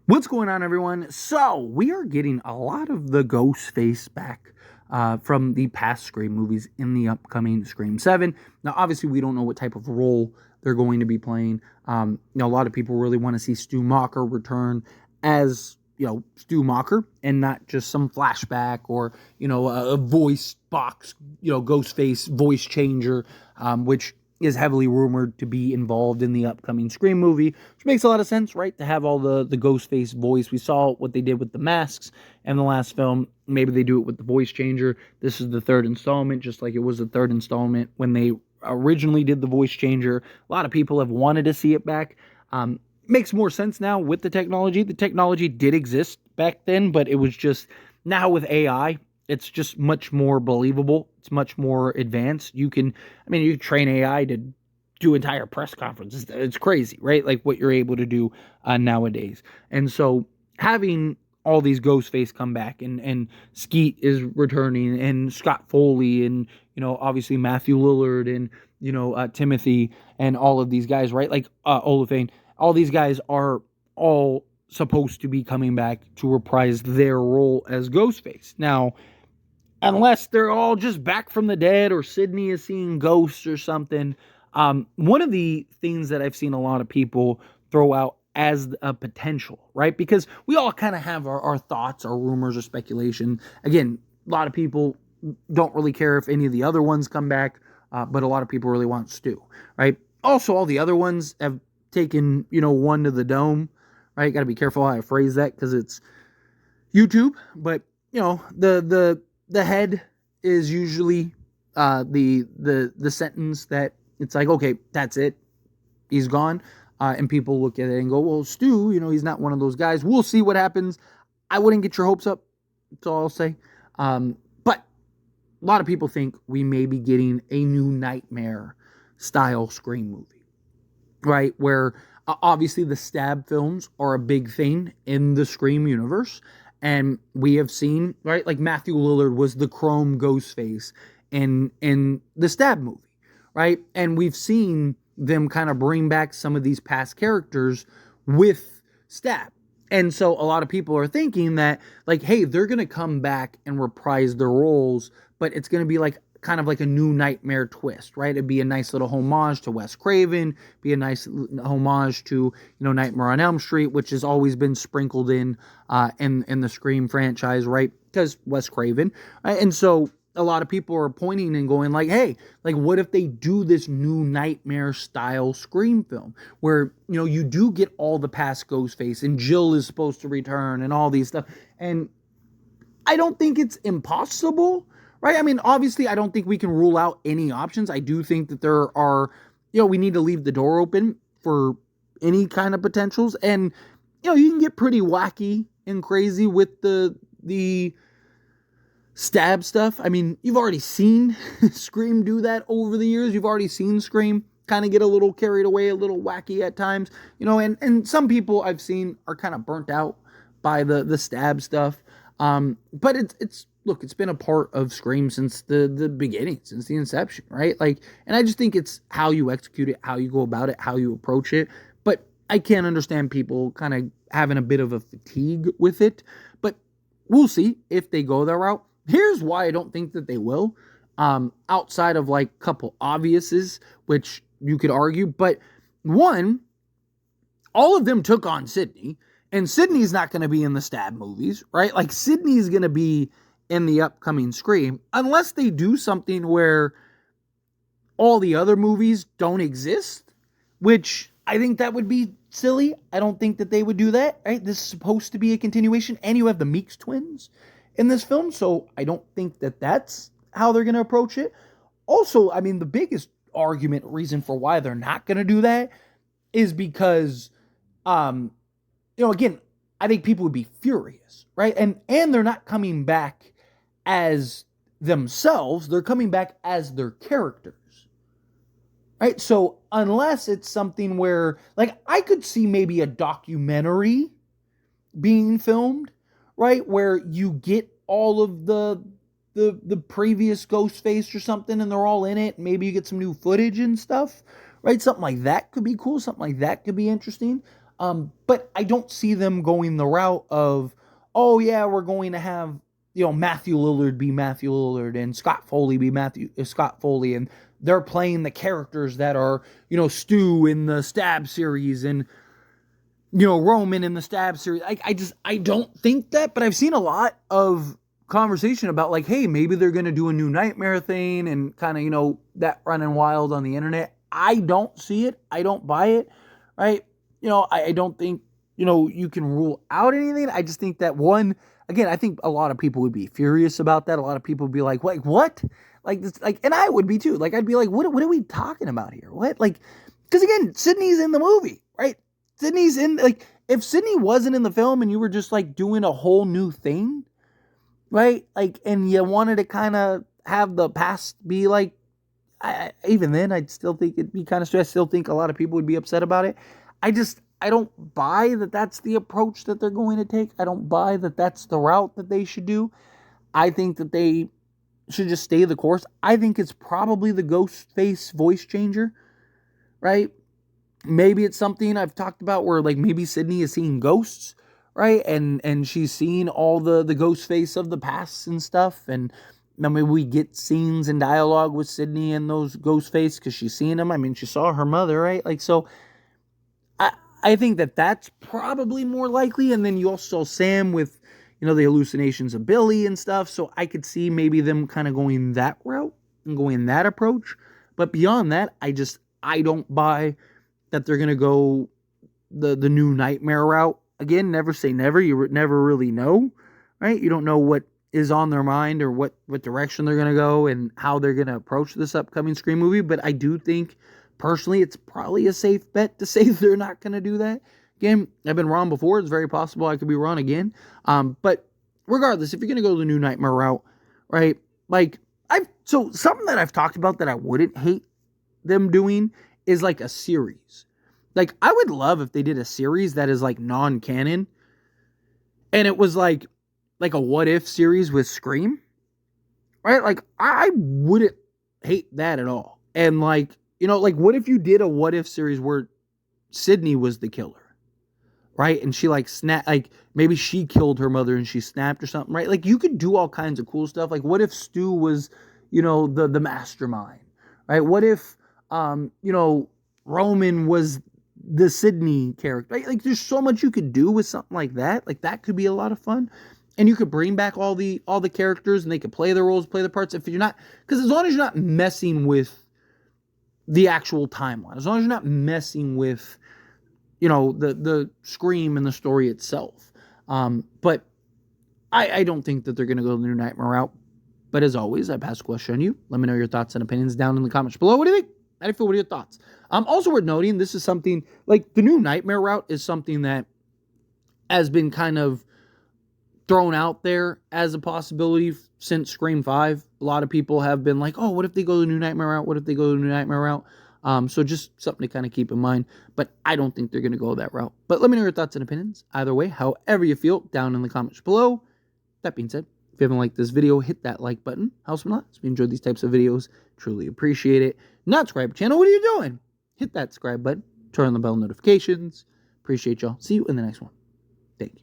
What's going on, everyone? So, we are getting a lot of the Ghostface back from the past Scream movies in the upcoming Scream 7. Now, obviously, we don't know what type of role they're going to be playing. A lot of people really want to see Stu Macher return as, Stu Macher and not just some flashback or, a voice box, Ghostface voice changer, which is heavily rumored to be involved in the upcoming Scream movie, which makes a lot of sense, right? To have all the Ghostface voice. We saw what they did with the masks in the last film. Maybe they do it with the voice changer. This is the third installment, just like it was the third installment when they originally did the voice changer. A lot of people have wanted to see it back. Makes more sense now with the technology. The technology did exist back then, but it was just now with AI, it's just much more believable. It's much more advanced. You can train AI to do entire press conferences. It's crazy, right? Like what you're able to do nowadays. And so having all these Ghostface come back and Skeet is returning and Scott Foley and, obviously Matthew Lillard and, Timothy and all of these guys, right? Like Olafane, all these guys are all supposed to be coming back to reprise their role as Ghostface. Now, unless they're all just back from the dead or Sydney is seeing ghosts or something. One of the things that I've seen a lot of people throw out as a potential, right? Because we all kind of have our thoughts, our rumors, or speculation. Again, a lot of people don't really care if any of the other ones come back, but a lot of people really want Stu, right? Also, all the other ones have taken, one to the dome, right? Got to be careful how I phrase that because it's YouTube, but the head is usually the sentence that it's like, okay, that's it, he's gone, and people look at it and go, well, Stu, he's not one of those guys. We'll see what happens. I wouldn't get your hopes up. That's all I'll say. But a lot of people think we may be getting a new Nightmare style Scream movie, right? Where obviously the stab films are a big thing in the Scream universe. And we have seen, right, like Matthew Lillard was the Chrome Ghostface in the Stab movie, right? And we've seen them kind of bring back some of these past characters with Stab. And so a lot of people are thinking that, like, hey, they're going to come back and reprise their roles, but it's going to be like kind of like a new Nightmare twist, right? It'd be a nice little homage to Wes Craven, be a nice homage to, Nightmare on Elm Street, which has always been sprinkled in the Scream franchise, right? Because Wes Craven. And so a lot of people are pointing and going like, hey, like what if they do this new Nightmare style Scream film where, you do get all the past Ghostface and Jill is supposed to return and all these stuff. And I don't think it's impossible, right? I mean, obviously, I don't think we can rule out any options. I do think that there are, we need to leave the door open for any kind of potentials. And, you can get pretty wacky and crazy with the stab stuff. I mean, you've already seen Scream do that over the years. You've already seen Scream kind of get a little carried away, a little wacky at times, and some people I've seen are kind of burnt out by the stab stuff. But it's look, it's been a part of Scream since the beginning, since the inception, right? Like, and I just think it's how you execute it, how you go about it, how you approach it. But I can't understand people kind of having a bit of a fatigue with it. But we'll see if they go that route. Here's why I don't think that they will. Outside of like a couple obviouses, which you could argue, but one, all of them took on Sydney. And Sydney's not going to be in the Stab movies, right? Like, Sydney's going to be in the upcoming Scream, unless they do something where all the other movies don't exist, which I think that would be silly. I don't think that they would do that, right? This is supposed to be a continuation, and you have the Meeks twins in this film, so I don't think that that's how they're going to approach it. Also, I mean, the biggest reason for why they're not going to do that is because again, I think people would be furious, right? And they're not coming back as themselves, they're coming back as their characters, right? So unless it's something where, like, I could see maybe a documentary being filmed, right? Where you get all of the previous Ghostface or something and they're all in it. Maybe you get some new footage and stuff, right? Something like that could be cool. Something like that could be interesting. But I don't see them going the route of, oh yeah, we're going to have, Matthew Lillard be Matthew Lillard and Scott Foley be Scott Foley, and they're playing the characters that are, Stu in the Stab series and, Roman in the Stab series. I don't think that, but I've seen a lot of conversation about like, hey, maybe they're going to do a new Nightmare thing and kind of, that running wild on the internet. I don't see it. I don't buy it, right? I don't think, you can rule out anything. I just think that again, I think a lot of people would be furious about that. A lot of people would be like, what? Like this, like, and I would be too. Like, I'd be like, what are we talking about here? What? Like, because again, Sydney's in the movie, right? Sydney's in, like, if Sydney wasn't in the film and you were just like doing a whole new thing, right? Like, and you wanted to kind of have the past be like, even then, I'd still think it'd be kind of stressed. I still think a lot of people would be upset about it. I don't buy that that's the approach that they're going to take. I don't buy that that's the route that they should do. I think that they should just stay the course. I think it's probably the Ghostface voice changer, right? Maybe it's something I've talked about where like maybe Sydney is seeing ghosts, right? And she's seeing all the Ghostface of the past and stuff. And maybe we get scenes and dialogue with Sydney and those Ghostface because she's seeing them. I mean, she saw her mother, right? Like, so I think that that's probably more likely. And then you also saw Sam with, the hallucinations of Billy and stuff. So I could see maybe them kind of going that route and going that approach. But beyond that, I don't buy that they're going to go the new Nightmare route. Again, never say never. You never really know, right? You don't know what is on their mind or what direction they're going to go and how they're going to approach this upcoming Scream movie. But I do think, personally, it's probably a safe bet to say they're not going to do that. Again, I've been wrong before. It's very possible I could be wrong again. But regardless, if you're going to go the new Nightmare route, right? Like, so something that I've talked about that I wouldn't hate them doing is like a series. Like, I would love if they did a series that is like non-canon and it was like a what if series with Scream, right? Like, I wouldn't hate that at all. And like, like what if you did a what if series where Sydney was the killer, right? And she like snapped, like maybe she killed her mother and she snapped or something, right? Like, you could do all kinds of cool stuff. Like, what if Stu was, the mastermind, right? What if, Roman was the Sydney character, right? Like, there's so much you could do with something like that. Like, that could be a lot of fun. And you could bring back all the characters and they could play the roles, play the parts. If you're not, because as long as you're not messing with the actual timeline, as long as you're not messing with, the Scream and the story itself. But I don't think that they're going to go the new Nightmare route. But as always, I pass the question on you. Let me know your thoughts and opinions down in the comments below. What do you think? How do you feel? What are your thoughts? Also worth noting, this is something, like the new Nightmare route is something that has been kind of thrown out there as a possibility since Scream 5. A lot of people have been like, oh, what if they go the new Nightmare route? What if they go the new Nightmare route? So just something to kind of keep in mind. But I don't think they're going to go that route. But let me know your thoughts and opinions. Either way, however you feel, down in the comments below. That being said, if you haven't liked this video, hit that like button. Helps me a lot. If you enjoyed these types of videos, truly appreciate it. Not subscribe to the channel, what are you doing? Hit that subscribe button. Turn on the bell notifications. Appreciate y'all. See you in the next one. Thank you.